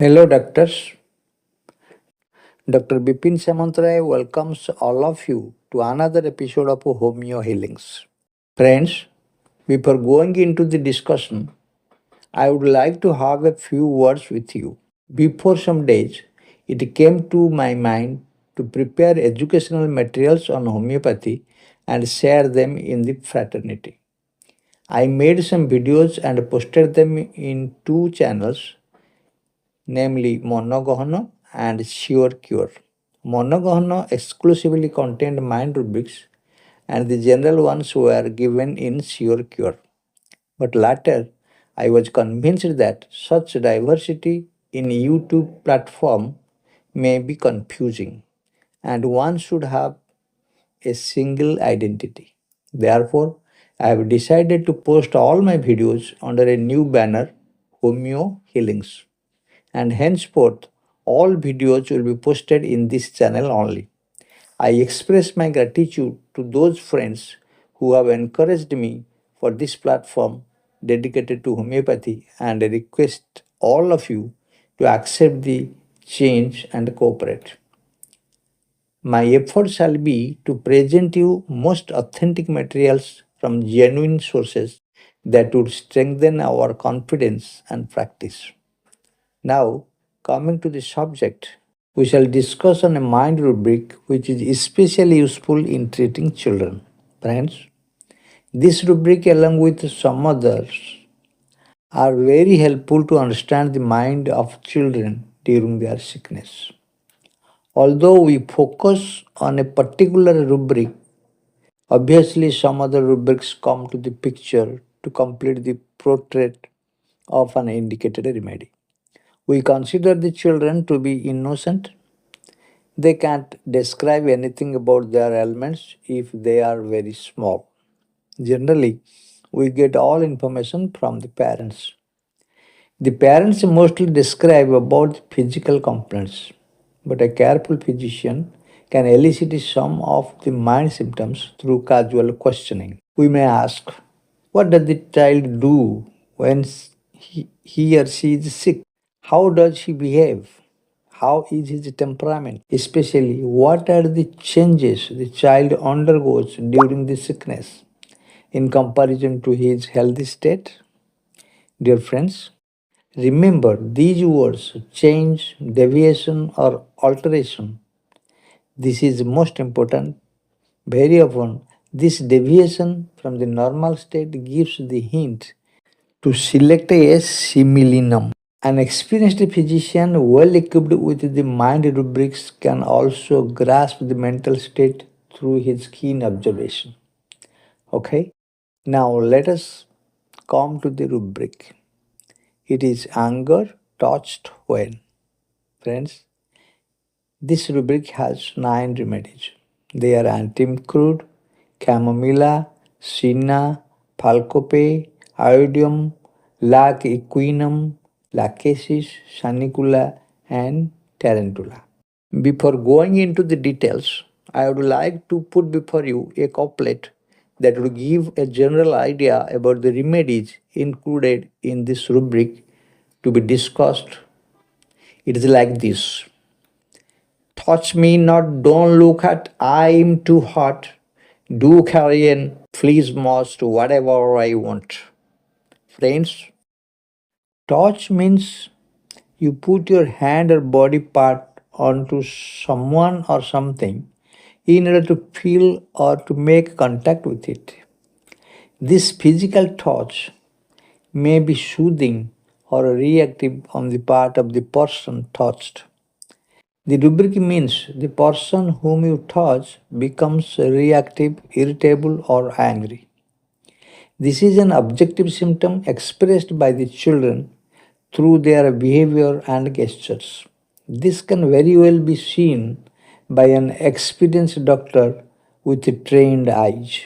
Hello, doctors. Dr. Bipin Samantaray welcomes all of you to another episode of Homeo Healings. Friends, before going into the discussion, I would like to have a few words with you. Before some days, it came to my mind to prepare educational materials on homeopathy and share them in the fraternity. I made some videos and posted them in two channels, namely Monogohana and Sure Cure. Monogohana exclusively contained mind rubrics and the general ones were given in Sure Cure. But later, I was convinced that such diversity in YouTube platform may be confusing and one should have a single identity. Therefore, I have decided to post all my videos under a new banner, Homeo Healings, and henceforth all videos will be posted in this channel only. I express my gratitude to those friends who have encouraged me for this platform dedicated to homeopathy and I request all of you to accept the change and cooperate. My effort shall be to present you most authentic materials from genuine sources that would strengthen our confidence and practice. Now, coming to the subject, we shall discuss on a mind rubric which is especially useful in treating children. Friends, this rubric, along with some others, are very helpful to understand the mind of children during their sickness. Although we focus on a particular rubric, obviously some other rubrics come to the picture to complete the portrait of an indicated remedy. We consider the children to be innocent. They can't describe anything about their ailments if they are very small. Generally, we get all information from the parents. The parents mostly describe about physical complaints, but a careful physician can elicit some of the mind symptoms through casual questioning. We may ask, what does the child do when he or she is sick? How does he behave? How is his temperament? Especially, what are the changes the child undergoes during the sickness in comparison to his healthy state? Dear friends, remember these words change, deviation, or alteration. This is most important. Very often, this deviation from the normal state gives the hint to select a similinum. An experienced physician, well equipped with the mind rubrics, can also grasp the mental state through his keen observation. Okay, now let us come to the rubric. It is anger touched when. Friends, this rubric has 9 remedies. They are antimcrude, chamomilla, senna, falcope, iodium, lac equinum, lachesis, sanicula, and tarantula. Before going into the details, I would like to put before you a couplet that would give a general idea about the remedies included in this rubric to be discussed. It is like this. Touch me not, don't look at, I'm too hot. Do carry and please most whatever I want. Friends, touch means you put your hand or body part onto someone or something in order to feel or to make contact with it. This physical touch may be soothing or reactive on the part of the person touched. The rubric means the person whom you touch becomes reactive, irritable, or angry. This is an objective symptom expressed by the children through their behavior and gestures. This can very well be seen by an experienced doctor with trained eyes.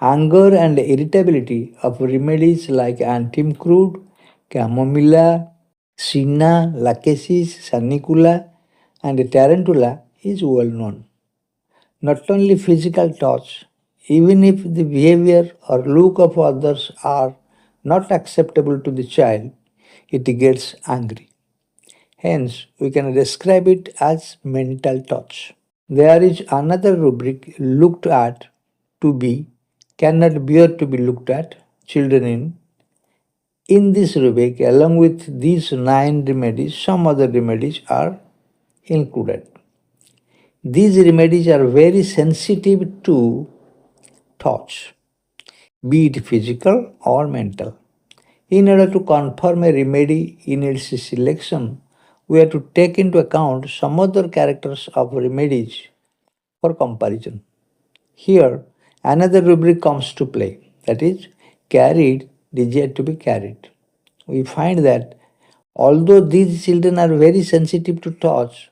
Anger and irritability of remedies like antimcrude, chamomilla, senna, lachesis, sanicula, and tarantula is well known. Not only physical touch, even if the behavior or look of others are not acceptable to the child, it gets angry. Hence, we can describe it as mental touch. There is another rubric looked at to be, cannot bear to be looked at, children in. In this rubric, along with these 9 remedies, some other remedies are included. These remedies are very sensitive to touch, be it physical or mental. In order to confirm a remedy in its selection, we have to take into account some other characters of remedies for comparison. Here, another rubric comes to play, that is, carried, desired to be carried. We find that although these children are very sensitive to touch,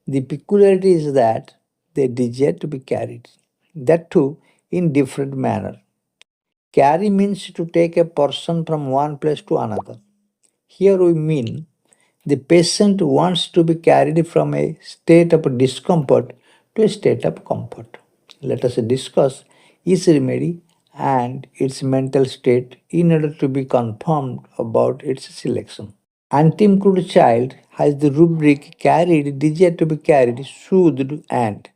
the peculiarity is that they desire to be carried, that too in different manner. Carry means to take a person from one place to another. Here we mean the patient wants to be carried from a state of discomfort to a state of comfort. Let us discuss each remedy and its mental state in order to be confirmed about its selection. Anti-crude child has the rubric carried, desired to be carried, soothed, and.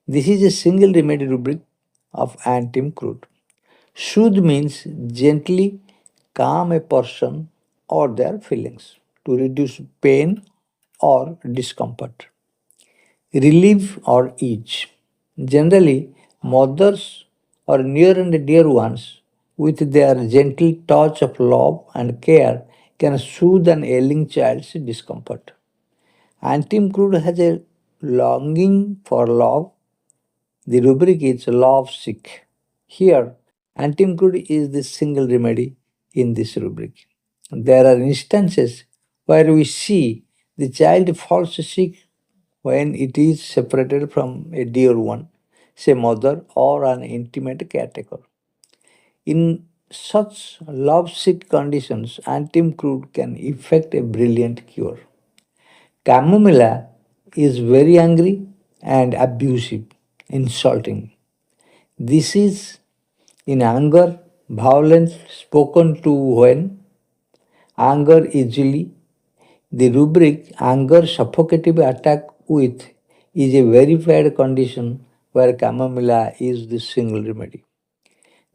This is a single remedy rubric of anti-crude. Soothe means gently calm a person or their feelings to reduce pain or discomfort. Relieve or ease. Generally, mothers or near and dear ones, with their gentle touch of love and care, can soothe an ailing child's discomfort. Antim Crude has a longing for love. The rubric is love sick. Here, Antim Crude is the single remedy in this rubric. There are instances where we see the child falls sick when it is separated from a dear one, say mother or an intimate caretaker. In such love-sick conditions, antim crude can effect a brilliant cure. Chamomilla is very angry and abusive, insulting. This is in anger, violence spoken to when anger easily. The rubric anger suffocative attack with is a verified condition where chamomilla is the single remedy.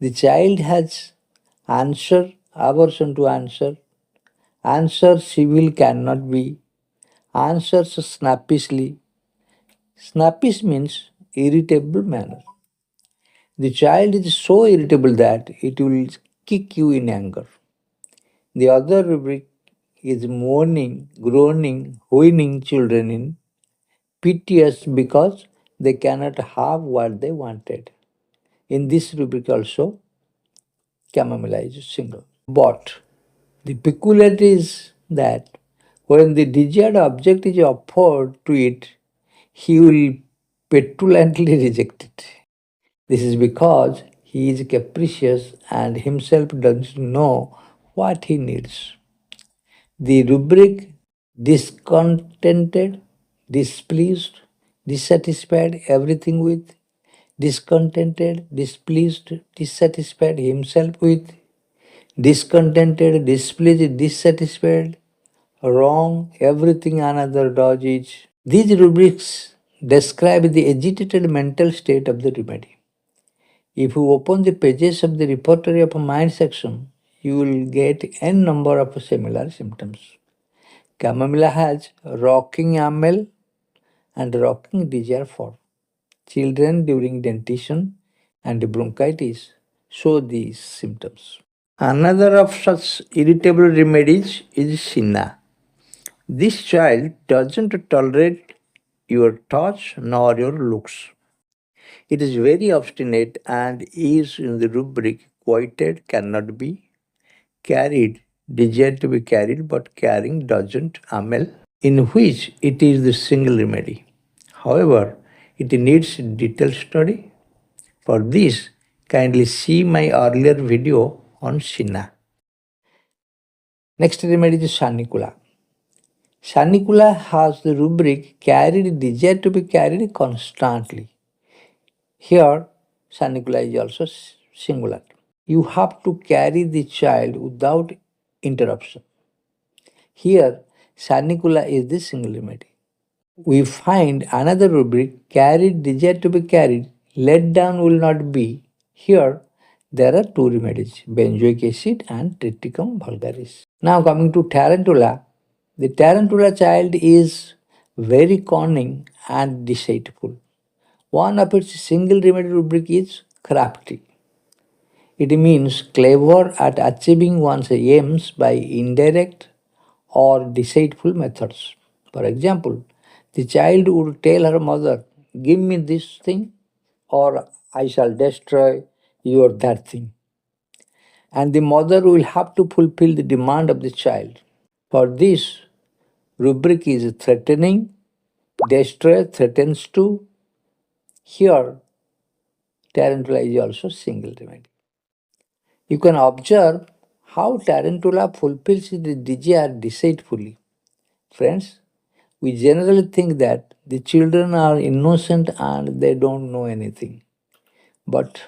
The child has answer, aversion to answer, answer civil cannot be, answers snappishly. Snappish means irritable manner. The child is so irritable that it will kick you in anger. The other rubric is mourning, groaning, whining children in piteous because they cannot have what they wanted. In this rubric also, chamomilla is single. But the peculiarity is that when the desired object is offered to it, he will petulantly reject it. This is because he is capricious and himself doesn't know what he needs. The rubric discontented, displeased, dissatisfied, everything with, discontented, displeased, dissatisfied, himself with, discontented, displeased, dissatisfied, wrong, everything another does is. These rubrics describe the agitated mental state of the remedy. If you open the pages of the repertory of a mind section, you will get n number of similar symptoms. Chamomilla has rocking amel and rocking desire for. Children during dentition and bronchitis show these symptoms. Another of such irritable remedies is Sinna. This child doesn't tolerate your touch nor your looks. It is very obstinate and is in the rubric quieted, cannot be carried, desired to be carried, but carrying doesn't amel, in which it is the single remedy. However, it needs detailed study. For this, kindly see my earlier video on Sina. Next remedy is Sanicula. Sanicula has the rubric carried, desired to be carried constantly. Here, Sanicula is also singular. You have to carry the child without interruption. Here, Sanicula is the single remedy. We find another rubric carried, desire to be carried, let down will not be. Here, there are two remedies benzoic acid and triticum vulgaris. Now, coming to tarantula, the tarantula child is very cunning and deceitful. One of its single remedy rubric is crafty. It means clever at achieving one's aims by indirect or deceitful methods. For example, the child would tell her mother, give me this thing or I shall destroy your that thing. And the mother will have to fulfill the demand of the child. For this, rubric is threatening, destroy threatens to, here tarantula is also single remedy. You can observe how tarantula fulfills the desire deceitfully. Friends, we generally think that the children are innocent and they don't know anything. But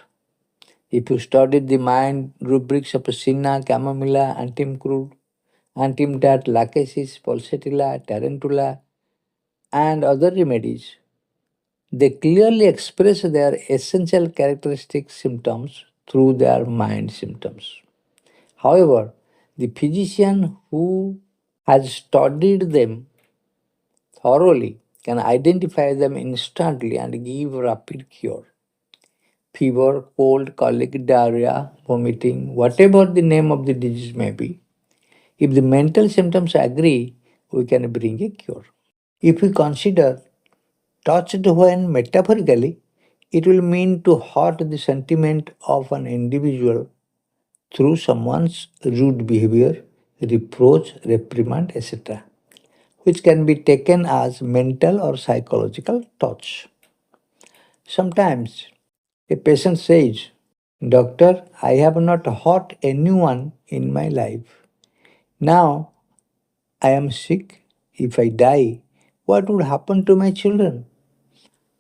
if you study the mind rubrics of Sinna, Chamomilla, Antimcrude, Antimdat, Lachesis, Pulsatilla, Tarantula, and other remedies, they clearly express their essential characteristic symptoms through their mind symptoms. However, the physician who has studied them thoroughly can identify them instantly and give rapid cure. Fever, cold, colic, diarrhea, vomiting, whatever the name of the disease may be, if the mental symptoms agree, we can bring a cure. If we consider touched when metaphorically, it will mean to hurt the sentiment of an individual through someone's rude behavior, reproach, reprimand, etc., which can be taken as mental or psychological touch. Sometimes a patient says, Doctor, I have not hurt anyone in my life. Now I am sick. If I die, what would happen to my children?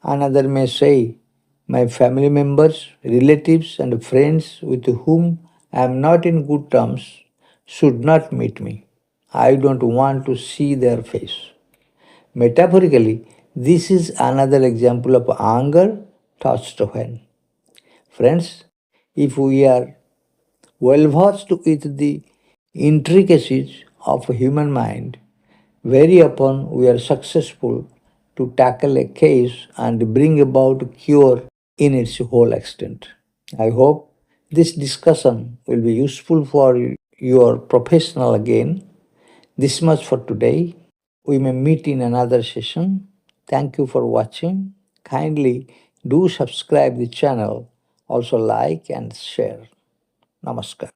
Another may say, my family members, relatives, and friends with whom I am not in good terms should not meet me. I don't want to see their face. Metaphorically, this is another example of anger touched when. Friends, if we are well versed with the intricacies of human mind, very often we are successful to tackle a case and bring about cure in its whole extent. I hope this discussion will be useful for your professional again. This much for today. We may meet in another session. Thank you for watching. Kindly do subscribe the channel. Also like and share. Namaskar.